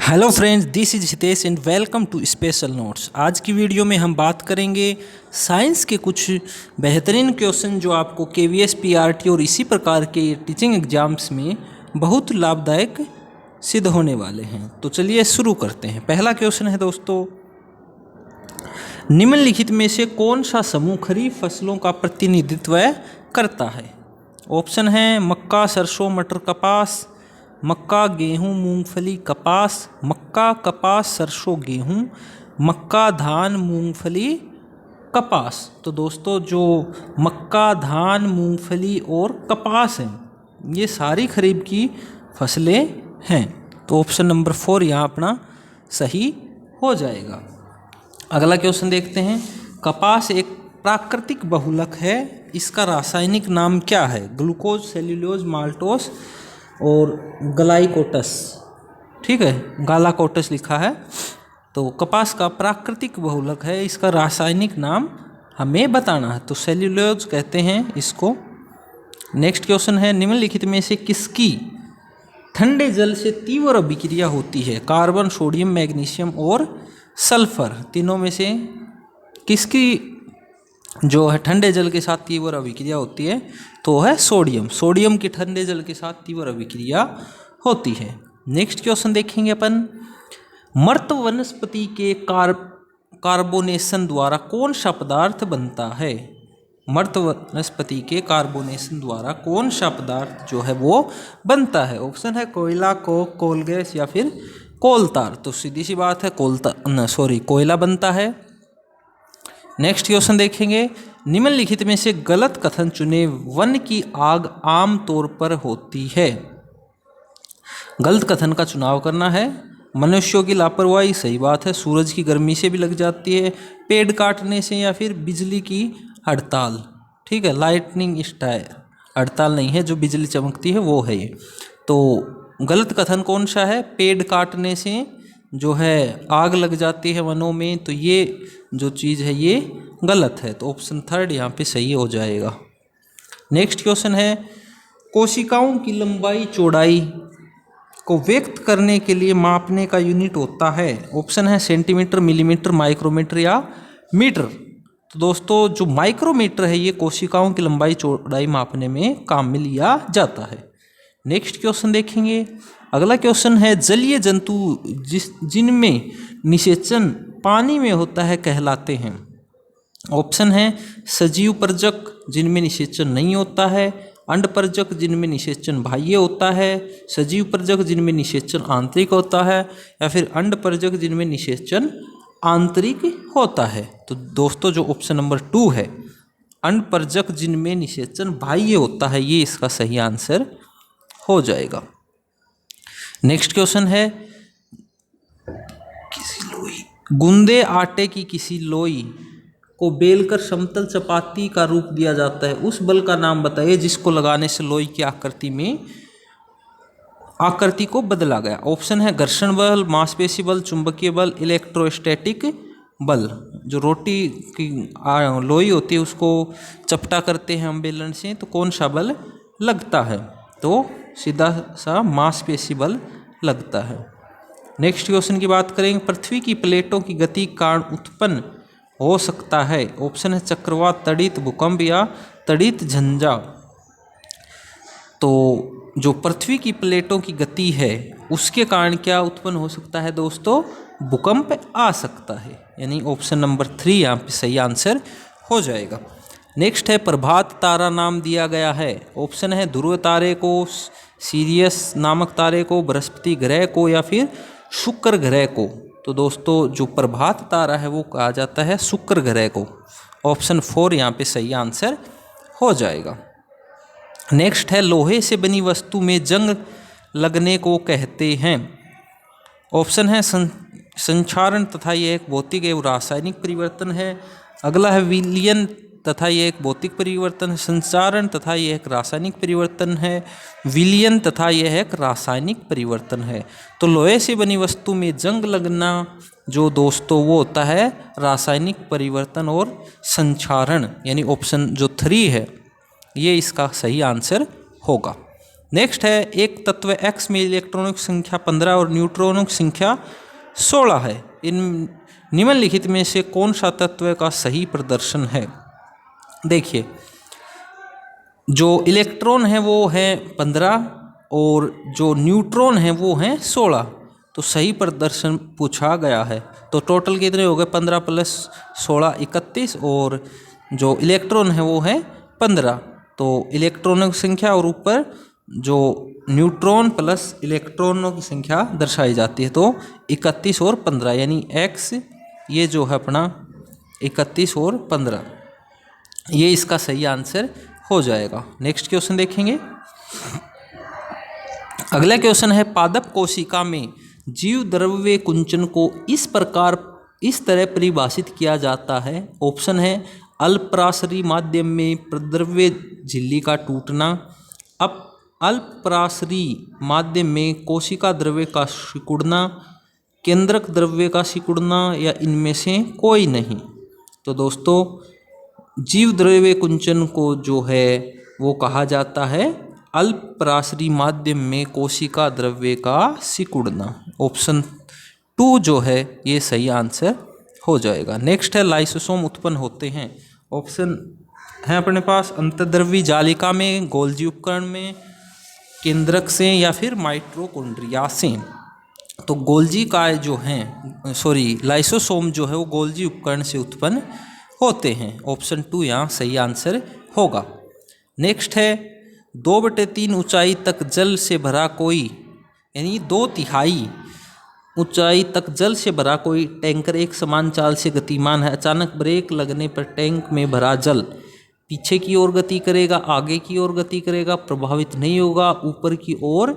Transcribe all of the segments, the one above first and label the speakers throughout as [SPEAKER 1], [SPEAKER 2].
[SPEAKER 1] Hello friends, this is Hitesh and welcome to special notes. आज की video में हम बात करेंगे साइंस के कुछ बेहतरीन क्वेश्चन जो आपको केवीएस, पीआरटी और इसी प्रकार के टीचिंग एग्जाम्स में बहुत लाभदायक सिद्ध होने वाले हैं। तो चलिए शुरू करते हैं। पहला क्वेश्चन है दोस्तों, निम्नलिखित में से कौन सा समूह खरीफ फसलों का प्रतिनिधित्व करता है? ऑप्शन है मक्का, सरसों, मटर, कपास, मक्का, गेहूं, मूंगफली, कपास, मक्का, कपास, सरसों, गेहूं, मक्का, धान, मूंगफली, कपास। तो दोस्तों जो मक्का, धान, मूंगफली और कपास हैं ये सारी खरीफ की फसलें हैं। तो ऑप्शन नंबर 4 यहाँ अपना सही हो जाएगा। अगला क्वेश्चन देखते हैं। कपास एक प्राकृतिक बहुलक है, इसका रासायनिक नाम क्या है? ग्लूकोज, सेल्यूलोज, माल्टोस और ग्लाइकोटस। ठीक है, गालाकोटस लिखा है। तो कपास का प्राकृतिक बहुलक है, इसका रासायनिक नाम हमें बताना है। तो सेल्यूलोज कहते हैं इसको। नेक्स्ट क्वेश्चन है, निम्नलिखित में से किसकी ठंडे जल से तीव्र अभिक्रिया होती है? कार्बन, सोडियम, मैग्नीशियम और सल्फर। तीनों में से किसकी जो है ठंडे जल के साथ तीव्र अभिक्रिया होती है? तो है सोडियम। सोडियम की ठंडे जल के साथ तीव्र अभिक्रिया होती है। नेक्स्ट क्वेश्चन देखेंगे अपन, मर्त वनस्पति के कार्बोनेशन द्वारा कौन सा पदार्थ बनता है? मर्त वनस्पति के कार्बोनेशन द्वारा कौन सा पदार्थ जो है वो बनता है? ऑप्शन है कोयला, कोल गैस या फिर कोलतार। तो सीधी सी बात है कोयला बनता है। नेक्स्ट क्वेश्चन देखेंगे, निम्नलिखित में से गलत कथन चुने। वन की आग आम तौर पर होती है। गलत कथन का चुनाव करना है। मनुष्यों की लापरवाही, सही बात है। सूरज की गर्मी से भी लग जाती है। पेड़ काटने से या फिर बिजली की हड़ताल। ठीक है, लाइटनिंग स्ट्राइक। हड़ताल नहीं है, जो बिजली चमकती है वो है ये। तो गलत कथन कौन सा है? पेड़ काटने से जो है आग लग जाती है वनों में, तो ये जो चीज़ है ये गलत है। तो ऑप्शन 3 यहाँ पे सही हो जाएगा। नेक्स्ट क्वेश्चन है, कोशिकाओं की लंबाई चौड़ाई को व्यक्त करने के लिए मापने का यूनिट होता है? ऑप्शन है सेंटीमीटर, मिलीमीटर, माइक्रोमीटर या मीटर। तो दोस्तों जो माइक्रोमीटर है ये कोशिकाओं की लंबाई चौड़ाई मापने में काम में लिया जाता है। नेक्स्ट क्वेश्चन देखेंगे। अगला क्वेश्चन है, जलीय जंतु जिनमें निषेचन पानी में होता है कहलाते हैं? ऑप्शन है सजीव परजक जिनमें निषेचन नहीं होता है, अंड परजक जिनमें निषेचन बाह्य होता है, सजीव परजक जिनमें निषेचन आंतरिक होता है, या फिर अंड परजक जिनमें निषेचन आंतरिक होता है। तो दोस्तों जो ऑप्शन नंबर 2 है, अंड परजक जिनमें निषेचन बाह्य होता है, ये इसका सही आंसर हो जाएगा। नेक्स्ट क्वेश्चन है, गूंदे आटे की किसी लोई को बेलकर समतल चपाती का रूप दिया जाता है, उस बल का नाम बताइए जिसको लगाने से लोई की आकृति को बदला गया। ऑप्शन है घर्षण बल, मांसपेशी बल, चुंबकीय बल, इलेक्ट्रोस्टैटिक बल। जो रोटी की लोई होती है उसको चपटा करते हैं हम बेलन से, तो कौन सा बल लगता है? तो सीधा सा मांसपेशी बल लगता है। नेक्स्ट क्वेश्चन की बात करेंगे, पृथ्वी की प्लेटों की गति के कारण उत्पन्न हो सकता है? ऑप्शन है चक्रवात, तड़ित, भूकंप या तड़ित झंझा। तो जो पृथ्वी की प्लेटों की गति है उसके कारण क्या उत्पन्न हो सकता है दोस्तों? भूकंप आ सकता है। यानी ऑप्शन नंबर 3 यहाँ पे सही आंसर हो जाएगा। नेक्स्ट है, प्रभात तारा नाम दिया गया है? ऑप्शन है ध्रुव तारे को, सीरियस नामक तारे को, बृहस्पति ग्रह को या फिर शुक्र ग्रह को। तो दोस्तों जो प्रभात तारा है वो कहा जाता है शुक्र ग्रह को। ऑप्शन 4 यहाँ पे सही आंसर हो जाएगा। नेक्स्ट है, लोहे से बनी वस्तु में जंग लगने को कहते हैं? ऑप्शन है संक्षारण तथा यह एक भौतिक एवं रासायनिक परिवर्तन है। अगला है विलयन तथा यह एक भौतिक परिवर्तन है। संचारण तथा यह एक रासायनिक परिवर्तन है। विलयन तथा यह एक रासायनिक परिवर्तन है। तो लोहे से बनी वस्तु में जंग लगना जो दोस्तों वो होता है रासायनिक परिवर्तन और संचारण, यानी ऑप्शन जो 3 है ये इसका सही आंसर होगा। नेक्स्ट है एक तत्व X में इलेक्ट्रॉनों की संख्या 15 और न्यूट्रॉनों की संख्या 16 है। इन निम्नलिखित में से कौन सा तत्व का सही प्रदर्शन है? देखिए, जो इलेक्ट्रॉन है वो है 15 और जो न्यूट्रॉन है वो हैं 16। तो सही प्रदर्शन पूछा गया है। तो टोटल कितने हो गए? 15 प्लस 16 31 और जो इलेक्ट्रॉन है वो है 15। तो इलेक्ट्रॉनों की संख्या और ऊपर जो न्यूट्रॉन प्लस इलेक्ट्रॉनों की संख्या दर्शाई जाती है। तो 31 और 15 यानी x ये जो है अपना 31 और 15, ये इसका सही आंसर हो जाएगा। नेक्स्ट क्वेश्चन देखेंगे। अगला क्वेश्चन है पादप कोशिका में जीव द्रव्य कुंचन को इस तरह परिभाषित किया जाता है। ऑप्शन है अल्पराशरी माध्यम में प्रद्रव्य झिल्ली का टूटना, अल्पराशरी माध्यम में कोशिका द्रव्य का सिकुड़ना, केंद्रक द्रव्य का सिकुड़ना या इनमें से कोई नहीं। तो दोस्तों जीव द्रव्य कुंचन को जो है वो कहा जाता है अल्पराशरी माध्यम में कोशिका द्रव्य का सिकुड़ना। ऑप्शन 2 जो है ये सही आंसर हो जाएगा। नेक्स्ट है लाइसोसोम उत्पन्न होते हैं। ऑप्शन है अपने पास अंतर्द्रव्यी जालिका में, गोल्जी उपकरण में, केंद्रक से या फिर माइटोकॉन्ड्रिया से। तो गोल्जी काय जो हैं लाइसोसोम जो है वो गोल्जी उपकरण से उत्पन्न होते हैं। ऑप्शन 2 यहाँ सही आंसर होगा। नेक्स्ट है 2/3 ऊंचाई तक जल से भरा कोई, यानी 2/3 ऊंचाई तक जल से भरा कोई टैंकर एक समान चाल से गतिमान है। अचानक ब्रेक लगने पर टैंक में भरा जल पीछे की ओर गति करेगा, आगे की ओर गति करेगा, प्रभावित नहीं होगा, ऊपर की ओर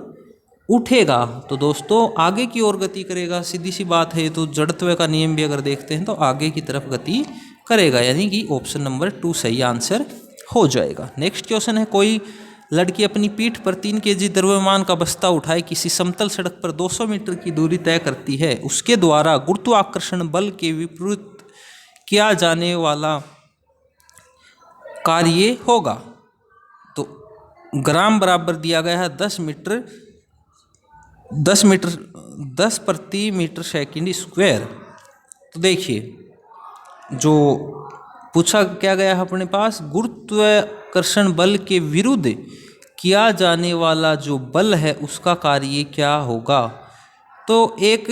[SPEAKER 1] उठेगा। तो दोस्तों आगे की ओर गति करेगा, सीधी सी बात है। तो जड़त्व का नियम भी अगर देखते हैं तो आगे की तरफ गति करेगा, यानी कि ऑप्शन नंबर 2 सही आंसर हो जाएगा। नेक्स्ट क्वेश्चन है कोई लड़की अपनी पीठ पर 3 kg द्रव्यमान का बस्ता उठाए किसी समतल सड़क पर 200 मीटर की दूरी तय करती है। उसके द्वारा गुरुत्वाकर्षण बल के विपरीत किया जाने वाला कार्य होगा। तो ग्राम बराबर दिया गया है 10 प्रति मीटर सेकंड स्क्वायर। तो देखिए जो पूछा क्या गया है अपने पास, गुरुत्वाकर्षण बल के विरुद्ध किया जाने वाला जो बल है उसका कार्य क्या होगा। तो एक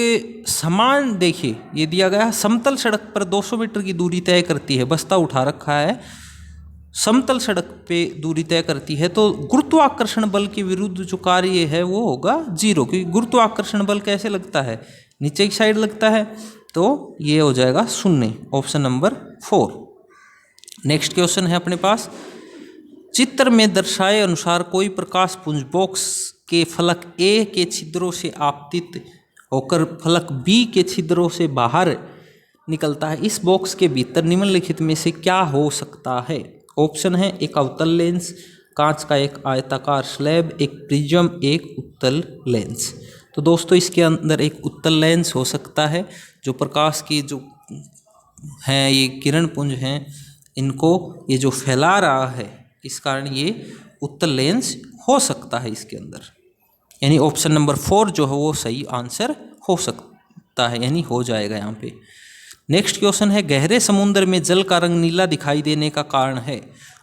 [SPEAKER 1] समान देखिए ये दिया गया है, समतल सड़क पर 200 मीटर की दूरी तय करती है, बस्ता उठा रखा है, समतल सड़क पे दूरी तय करती है। तो गुरुत्वाकर्षण बल के विरुद्ध जो कार्य है वो होगा 0, क्योंकि गुरुत्वाकर्षण बल कैसे लगता है? नीचे की साइड लगता है। तो ये हो जाएगा 0, ऑप्शन नंबर 4। नेक्स्ट क्वेश्चन है अपने पास, चित्र में दर्शाए अनुसार कोई प्रकाश पुंज बॉक्स के फलक ए के छिद्रों से आपतित होकर फलक बी के छिद्रों से बाहर निकलता है। इस बॉक्स के भीतर निम्नलिखित में से क्या हो सकता है? ऑप्शन है एक अवतल लेंस, कांच का एक आयताकार स्लैब, एक प्रिज्म, एक उत्तल लेंस। तो दोस्तों इसके अंदर एक उत्तल लेंस हो सकता है, जो प्रकाश की जो हैं ये किरण पुंज हैं इनको ये जो फैला रहा है इस कारण ये उत्तल लेंस हो सकता है इसके अंदर, यानी ऑप्शन नंबर 4 जो है वो सही आंसर हो सकता है, यानी हो जाएगा यहाँ पे। नेक्स्ट क्वेश्चन है गहरे समुद्र में जल का रंग नीला दिखाई देने का कारण है।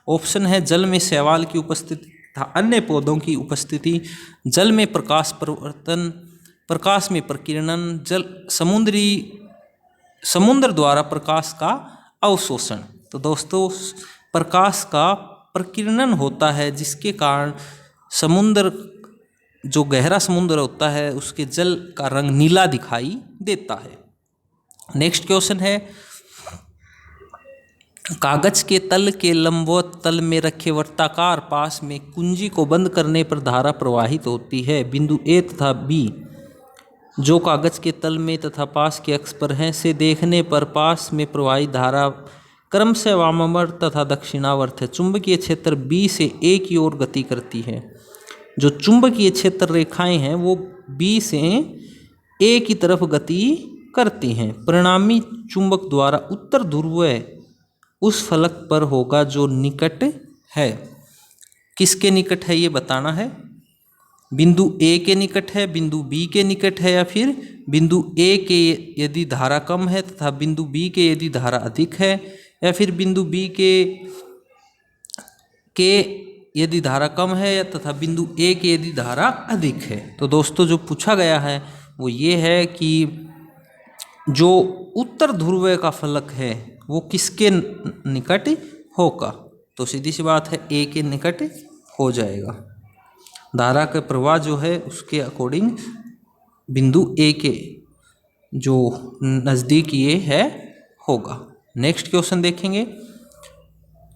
[SPEAKER 1] ऑप्शन है जल में शैवाल की उपस्थिति तथा अन्य पौधों की उपस्थिति, जल में प्रकाश परिवर्तन, प्रकाश में प्रकीर्णन, समुद्र द्वारा प्रकाश का अवशोषण। तो दोस्तों प्रकाश का प्रकीर्णन होता है जिसके कारण समुद्र जो गहरा समुद्र होता है उसके जल का रंग नीला दिखाई देता है। नेक्स्ट क्वेश्चन है कागज के तल के लंबवत तल में रखे वर्ताकार पास में कुंजी को बंद करने पर धारा प्रवाहित होती है। बिंदु ए तथा बी जो कागज के तल में तथा पास के अक्ष पर हैं से देखने पर पास में प्रवाहित धारा क्रम से वामावर्त तथा दक्षिणावर्त है। चुंबकीय क्षेत्र बी से ए की ओर गति करती है। जो चुंबकीय क्षेत्र रेखाएं हैं वो बी से ए की तरफ गति करती हैं। परिणामी चुंबक द्वारा उत्तर ध्रुव उस फलक पर होगा जो निकट है। किसके निकट है ये बताना है। बिंदु ए के निकट है, बिंदु बी के निकट है, या फिर बिंदु ए के यदि धारा कम है तथा बिंदु बी के यदि धारा अधिक है, या फिर बिंदु बी के यदि धारा कम है या तथा बिंदु ए के यदि धारा अधिक है। तो दोस्तों जो पूछा गया है वो ये है कि जो उत्तर ध्रुव का फलक है वो किसके निकट होगा। तो सीधी सी बात है ए के निकट हो जाएगा। धारा का प्रवाह जो है उसके अकॉर्डिंग बिंदु ए के जो नज़दीक ये है होगा। नेक्स्ट क्वेश्चन देखेंगे।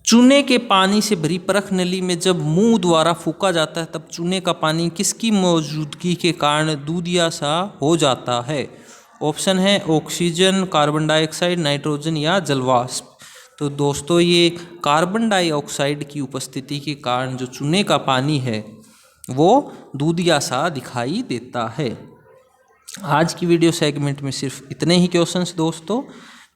[SPEAKER 1] चूने के पानी से भरी परख नली में जब मुंह द्वारा फूका जाता है तब चूने का पानी किसकी मौजूदगी के कारण दूधिया सा हो जाता है। ऑप्शन है ऑक्सीजन, कार्बन डाइऑक्साइड, नाइट्रोजन या जलवाष्प। तो दोस्तों ये कार्बन डाइऑक्साइड की उपस्थिति के कारण जो चूने का पानी है वो दूधिया सा दिखाई देता है। आज की वीडियो सेगमेंट में सिर्फ इतने ही क्वेश्चंस दोस्तों।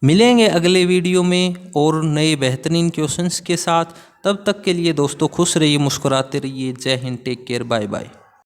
[SPEAKER 1] मिलेंगे अगले वीडियो में और नए बेहतरीन क्वेश्चंस के साथ। तब तक के लिए दोस्तों खुश रहिए, मुस्कुराते रहिए। Jai Hind, take care, bye bye.